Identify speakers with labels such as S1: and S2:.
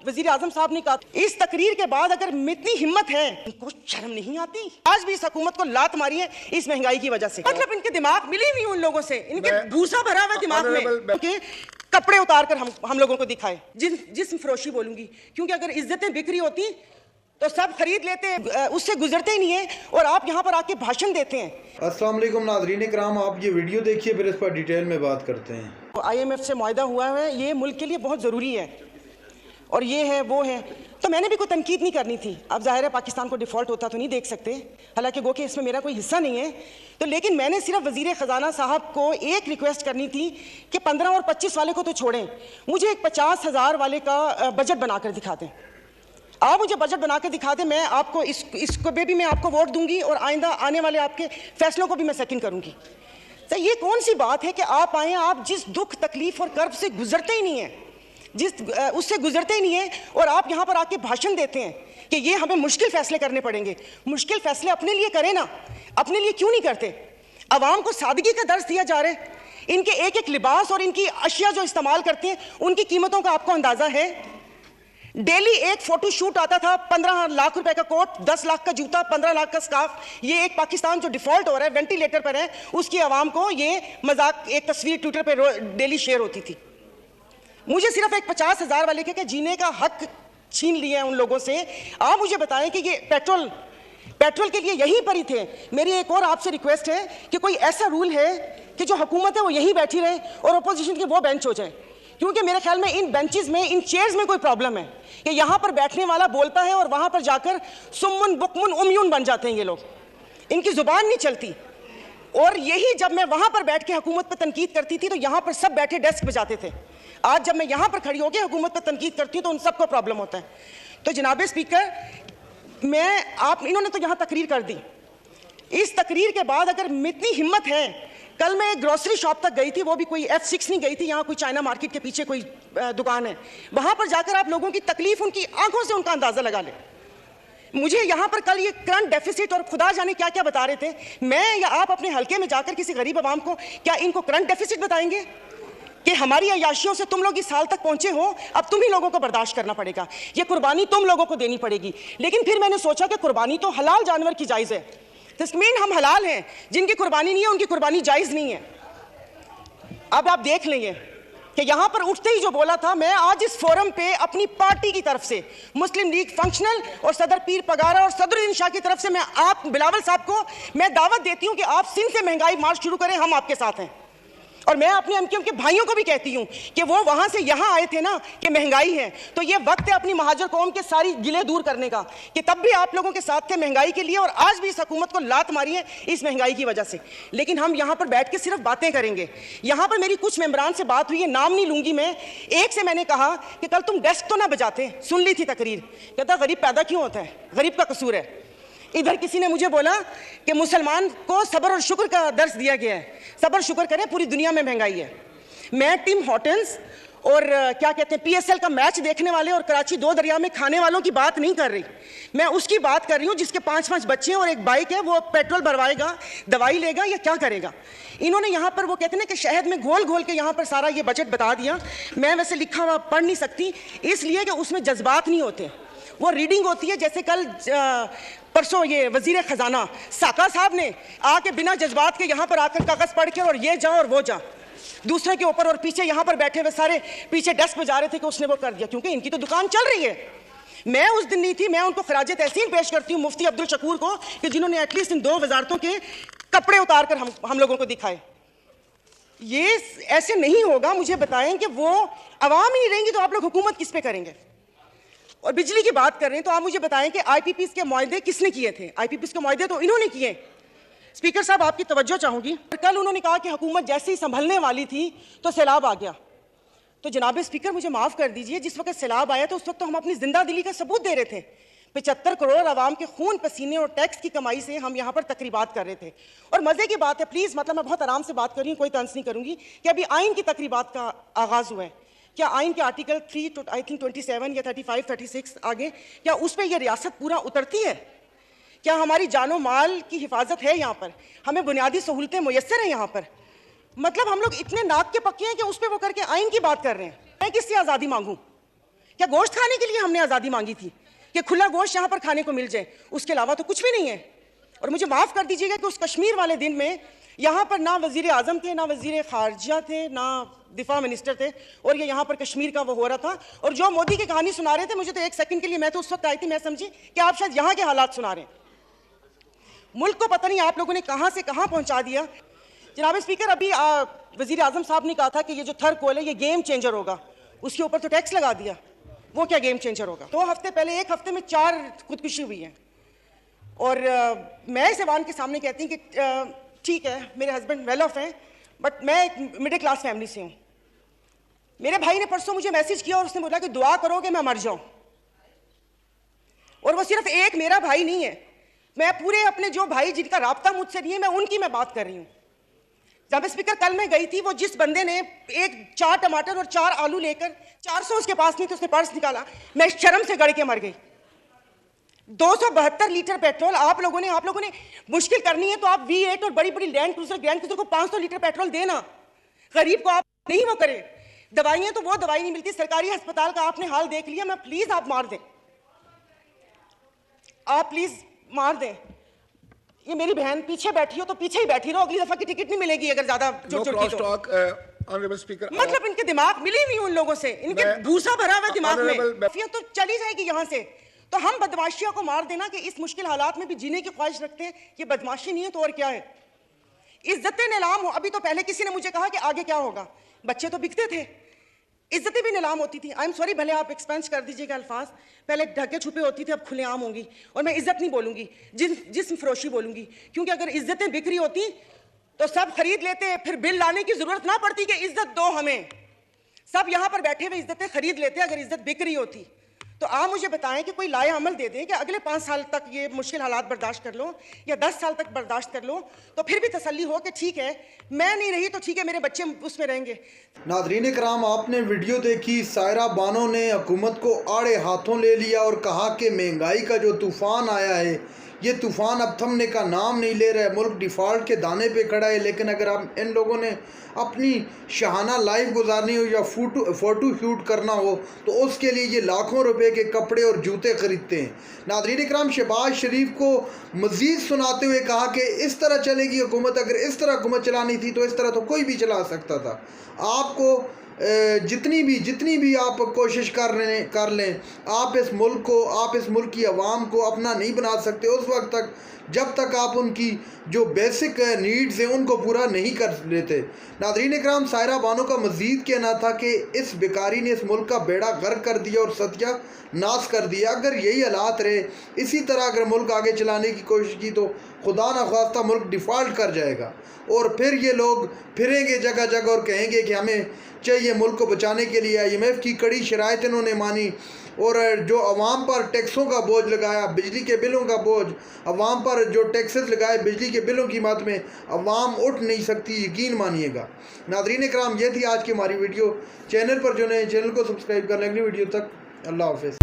S1: वजीर आजम साहब ने कहा, इस तकरीर के बाद अगर इतनी हिम्मत है, इनको शर्म नहीं आती? आज भी इस हुकूमत को लात मारी है इस महंगाई की वजह से। मतलब इनके दिमाग मिली हुई उन लोगों से, इनके भूसा भरा हुआ दिमाग में कि कपड़े उतार कर हम लोगों को दिखाए। जिस्म फरोशी बोलूंगी, क्योंकि अगर इज्जतें बिक्री होती तो सब खरीद लेते, उससे गुजरते ही नहीं है और आप यहाँ पर आके भाषण देते हैं।
S2: अस्सलाम वालेकुम नाज़रीन इकराम, आप ये वीडियो देखिए, फिर इस पर डिटेल में बात करते हैं।
S1: IMF से मुआहदा हुआ है, ये मुल्क के लिए बहुत ज़रूरी है और ये है वो है, तो मैंने भी कोई तनकीद नहीं करनी थी। अब जाहिर है पाकिस्तान को डिफ़ॉल्ट होता तो नहीं देख सकते, हालांकि गो कि इसमें मेरा कोई हिस्सा नहीं है, तो लेकिन मैंने सिर्फ वज़ीर ख़जाना साहब को एक रिक्वेस्ट करनी थी कि 15 और 25 वाले को तो छोड़ें, मुझे एक 50,000 वाले का बजट बनाकर दिखा दें। आप मुझे बजट बना के दिखा दें, मैं आपको इसको भी मैं आपको वोट दूंगी और आइंदा आने वाले आपके फैसलों को भी मैं सेकंड करूंगी। तो ये कौन सी बात है कि आप आए, आप जिस दुख तकलीफ और कर्ब से गुजरते ही नहीं है, उससे गुजरते ही नहीं है और आप यहाँ पर आके भाषण देते हैं कि ये हमें मुश्किल फैसले करने पड़ेंगे। मुश्किल फैसले अपने लिए करें ना, अपने लिए क्यों नहीं करते? अवाम को सादगी का दर्स दिया जा रहा है। इनके एक एक लिबास और इनकी अशिया जो इस्तेमाल करते हैं उनकी कीमतों का आपको अंदाजा है? डेली एक फोटो शूट आता था, 15 लाख रुपए का कोट, 10 लाख का जूता, 15 लाख का स्कार्फ। ये एक पाकिस्तान जो डिफॉल्ट हो रहा है, वेंटिलेटर पर है, उसकी आवाम को ये मजाक, एक तस्वीर ट्विटर पर डेली शेयर होती थी। मुझे सिर्फ एक 50,000 वाले के जीने का हक छीन लिया है उन लोगों से। आप मुझे बताएं कि ये पेट्रोल के लिए यहीं पर ही थे। मेरी एक और आपसे रिक्वेस्ट है कि कोई ऐसा रूल है कि जो हुकूमत है वो यहीं बैठी रहे और अपोजिशन के वो बेंच हो जाए, क्योंकि मेरे ख्याल में इन बेंचेस में, इन चेयर्स में कोई प्रॉब्लम है कि यहाँ पर बैठने वाला बोलता है और वहाँ पर जाकर सुम्मुन बुकमुन उम्यून बन जाते हैं ये लोग, इनकी जुबान नहीं चलती। और यही जब मैं वहाँ पर बैठ के हुकूमत पर तनकीद करती थी तो यहाँ पर सब बैठे डेस्क बजाते थे। आज जब मैं यहाँ पर खड़ी होकर हुकूमत पर तनकीद करती हूँ तो उन सबको प्रॉब्लम होता है। तो जनाब स्पीकर, इन्होंने तो यहाँ तकरीर कर दी, इस तकरीर के बाद अगर इतनी हिम्मत है, कल मैं एक ग्रोसरी शॉप तक गई थी, वो भी कोई F6 नहीं गई थी, यहाँ कोई चाइना मार्केट के पीछे कोई दुकान है, वहां पर जाकर आप लोगों की तकलीफ, उनकी आंखों से उनका अंदाजा लगा ले। मुझे यहाँ पर कल ये करंट डेफिसिट और खुदा जाने क्या क्या बता रहे थे, मैं या आप अपने हल्के में जाकर किसी गरीब आवाम को क्या इनको करंट डेफिसिट बताएंगे कि हमारी अयाशियों से तुम लोग इस साल तक पहुंचे हो, अब तुम ही लोगों को बर्दाश्त करना पड़ेगा, ये कुर्बानी तुम लोगों को देनी पड़ेगी। लेकिन फिर मैंने सोचा कि कुर्बानी तो हलाल जानवर की जायज़ है, तस्मीन हम हलाल हैं, जिनकी कुर्बानी नहीं है उनकी कुर्बानी जायज़ नहीं है। अब आप देख लेंगे कि यहाँ पर उठते ही जो बोला था, मैं आज इस फोरम पे अपनी पार्टी की तरफ से, मुस्लिम लीग फंक्शनल और सदर पीर पगारा और सदरुद्दीन शाह की तरफ से मैं आप बिलावल साहब को मैं दावत देती हूँ कि आप सिंध से महंगाई मार्च शुरू करें, हम आपके साथ हैं। और मैं अपने एमक्यूएम के भाइयों को भी कहती हूँ कि वो वहां से यहाँ आए थे ना कि महंगाई है, तो ये वक्त है अपनी महाजर कौम के सारी गिले दूर करने का, कि तब भी आप लोगों के साथ थे महंगाई के लिए और आज भी इस हुकूमत को लात मारी है इस महंगाई की वजह से। लेकिन हम यहाँ पर बैठ के सिर्फ बातें करेंगे। यहाँ पर मेरी कुछ मेंबरान से बात हुई है, नाम नहीं लूंगी मैं। एक से मैंने कहा कि कल तुम डेस्क तो ना बजाते, सुन ली थी तकरीर, कहता गरीब पैदा क्यों होता है, गरीब का कसूर है। इधर किसी ने मुझे बोला कि मुसलमान को सब्र और शुक्र का दर्स दिया गया है, सब्र शुक्र करें, पूरी दुनिया में महंगाई है। मैं टिम हॉर्टन्स और क्या कहते हैं PSL का मैच देखने वाले और कराची 2 दरिया में खाने वालों की बात नहीं कर रही, मैं उसकी बात कर रही हूँ जिसके 5-5 बच्चे और एक बाइक है, वो पेट्रोल भरवाएगा, दवाई लेगा या क्या करेगा। इन्होंने यहाँ पर वो कहते हैं कि शहद में घोल घोल के यहाँ पर सारा ये बजट बता दिया। मैं वैसे लिखा हुआ पढ़ नहीं सकती इसलिए कि उसमें जज्बात नहीं होते, वो रीडिंग होती है। जैसे कल परसों ये वजीर खजाना साका साहब ने आके बिना जज्बात के यहाँ पर आकर कागज पढ़ के और ये जा और वो जा, दूसरे के ऊपर, और पीछे यहाँ पर बैठे हुए सारे पीछे डेस्क पे जा रहे थे कि उसने वो कर दिया, क्योंकि इनकी तो दुकान चल रही है। मैं उस दिन नहीं थी, मैं उनको खराज तहसीन पेश करती हूँ मुफ्ती अब्दुल शकूर को कि जिन्होंने एटलीस्ट इन 2 वजारतों के कपड़े उतार कर हम लोगों को दिखाए। ये ऐसे नहीं होगा। मुझे बताएं कि वो अवाम ही नहीं रहेंगी तो आप लोग हुकूमत किस पे करेंगे। और बिजली की बात कर रहे हैं तो आप मुझे बताएं कि IPPs के मुआहदे किसने किए थे। IPPs के मुआहदे तो इन्होंने किए। स्पीकर साहब, आपकी तवज्जो चाहूंगी, कल उन्होंने कहा कि हुकूमत जैसे ही संभलने वाली थी तो सैलाब आ गया। तो जनाब स्पीकर मुझे माफ़ कर दीजिए, जिस वक्त सैलाब आया तो उस वक्त तो हम अपनी जिंदा दिली का सबूत दे रहे थे। 75 करोड़ आवाम के खून पसीने और टैक्स की कमाई से हम यहाँ पर तकरीबात कर रहे थे। और मज़े की बात है, प्लीज़, मतलब मैं बहुत आराम से बात कर रही हूँ, कोई तंज नहीं करूँगी, कि अभी आइन की तकरीबात का आगाज़ हुआ है। क्या आइन के आर्टिकल 3 आई थिंक 27 या 35, 36 आगे, क्या उस पर यह रियासत पूरा उतरती है? क्या हमारी जानो माल की हिफाजत है यहाँ पर? हमें बुनियादी सहूलतें मुयस्सर हैं यहाँ पर? मतलब हम लोग इतने नाक के पक्के हैं कि उस पर वो करके आइन की बात कर रहे हैं। मैं किससे आज़ादी मांगूँ क्या गोश्त खाने के लिए हमने आज़ादी मांगी थी कि खुला गोश्त यहाँ पर खाने को मिल जाए? उसके अलावा तो कुछ भी नहीं है। और मुझे माफ़ कर दीजिएगा कि उस कश्मीर वाले दिन में यहाँ पर ना वज़ीर आज़म थे, ना वज़ीर ख़ारजा थे, ना दिफा मिनिस्टर थे, और ये यहाँ पर कश्मीर का वो हो रहा था। और जो मोदी की कहानी सुना रहे थे, मुझे तो एक सेकंड के लिए, मैं तो उस वक्त आई थी, मैं समझी कि आप शायद यहाँ के हालात सुना रहे हैं। मुल्क को पता नहीं आप लोगों ने कहाँ से कहाँ पहुँचा दिया। जनाब स्पीकर, अभी वज़ीर आज़म साहब ने कहा था कि ये जो थर कोल है ये गेम चेंजर होगा, उसके ऊपर तो टैक्स लगा दिया। वो क्या गेम चेंजर होगा? 2 हफ्ते पहले, 1 हफ्ते में 4 खुदकुशी हुई है। और मैं इस ऐवान के सामने कहती हूँ कि ठीक है, मेरे हस्बैंड वेल ऑफ हैं, बट मैं एक मिडिल क्लास फैमिली से हूँ। मेरे भाई ने परसों मुझे मैसेज किया और उसने बोला कि दुआ करो कि मैं मर जाऊं। और वो सिर्फ एक मेरा भाई नहीं है, मैं पूरे अपने जो भाई जिनका राब्ता मुझसे नहीं है, मैं उनकी मैं बात कर रही हूँ। जब स्पीकर कल मैं गई थी, वो जिस बंदे ने 4 टमाटर और 4 आलू लेकर 400 उसके पास नहीं थे, उसने पर्स निकाला, मैं शर्म से गड़ के मर गई। 272 लीटर पेट्रोल आप लोगों ने मुश्किल करनी है तो आप V8 और बड़ी बड़ी ग्रैंड क्रूजर को 500 लीटर पेट्रोल देना। गरीब को आप नहीं वो करें। दवाइयां तो वो दवाई नहीं मिलती। सरकारी अस्पताल का आपने हाल देख लिया। मैं प्लीज आप मार दें, आप प्लीज मार दें। ये मेरी बहन पीछे बैठी हो तो पीछे ही बैठी रहो, अगली दफा की टिकट नहीं मिलेगी अगर ज्यादा मतलब इनके दिमाग मिले नहीं उन लोगों से, इनके भूसा भरा हुआ दिमाग में तो चली जाएगी यहाँ से। तो हम बदमाशियों को मार देना कि इस मुश्किल हालात में भी जीने की ख्वाहिश रखते हैं, ये बदमाशी नहीं है तो और क्या है? इज्जतें नीलाम हो। अभी तो पहले किसी ने मुझे कहा कि आगे क्या होगा, बच्चे तो बिकते थे, इज्जतें भी नीलाम होती थी। आई एम सॉरी, भले आप एक्सपेंस कर दीजिएगा अल्फाज, पहले ढके छुपे होती थी, अब खुलेआम होंगी। और मैं इज्जत नहीं बोलूंगी, जिस्म फरोशी बोलूंगी, क्योंकि अगर इज्जतें बिक रही होती तो सब खरीद लेते, फिर बिल लाने की जरूरत ना पड़ती कि इज्जत दो हमें। सब यहाँ पर बैठे हुए इज्जतें खरीद लेते अगर इज्जत बिक रही होती। तो आप मुझे बताएं कि कोई लाए अमल दे दें कि अगले 5 साल तक ये मुश्किल हालात बर्दाश्त कर लो या 10 साल तक बर्दाश्त कर लो, तो फिर भी तसल्ली हो कि ठीक है मैं नहीं रही तो ठीक है, मेरे बच्चे उसमें रहेंगे।
S2: नाज़रीन कराम, आपने वीडियो देखी। सायरा बानो ने हुकूमत को आड़े हाथों ले लिया और कहा कि महंगाई का जो तूफ़ान आया है, ये तूफ़ान अब थमने का नाम नहीं ले रहा है, मुल्क डिफ़ॉल्ट के दाने पे खड़ा है। लेकिन अगर आप इन लोगों ने अपनी शहाना लाइफ गुजारनी हो या फ़ोटो शूट करना हो तो उसके लिए ये लाखों रुपए के कपड़े और जूते ख़रीदते हैं। नाज़रीन इकराम, शहबाज शरीफ को मज़ीद सुनाते हुए कहा कि इस तरह चलेगी हुकूमत, अगर इस तरह हुकूमत चलानी थी तो इस तरह तो कोई भी चला सकता था। आपको जितनी भी आप कोशिश कर लें, आप इस मुल्क की आवाम को अपना नहीं बना सकते उस वक्त तक जब तक आप उनकी जो बेसिक नीड्स हैं उनको पूरा नहीं कर लेते। नाज़रीन इकराम, सायरा बानो का मज़ीद कहना था कि इस बेकारी ने इस मुल्क का बेड़ा गर्क कर दिया और सत्या नाश कर दिया। अगर यही हालात रहे, इसी तरह अगर मुल्क आगे चलाने की कोशिश की तो खुदा न खास्ता मुल्क डिफ़ॉल्ट कर जाएगा और फिर ये लोग फिरेंगे जगह जगह और कहेंगे कि हमें चाहिए मुल्क को बचाने के लिए IMF की कड़ी शराइत इन्होंने मानी और जो अवाम पर टैक्सों का बोझ लगाया, बिजली के बिलों का बोझ, अवाम पर जो टैक्सेस लगाए बिजली के बिलों की मद में, अवाम उठ नहीं सकती, यकीन मानिएगा। नाज़रीन इकराम, ये थी आज की हमारी वीडियो। चैनल पर जो नए चैनल को सब्सक्राइब कर लें। अगली वीडियो तक अल्लाह हाफ़िज़।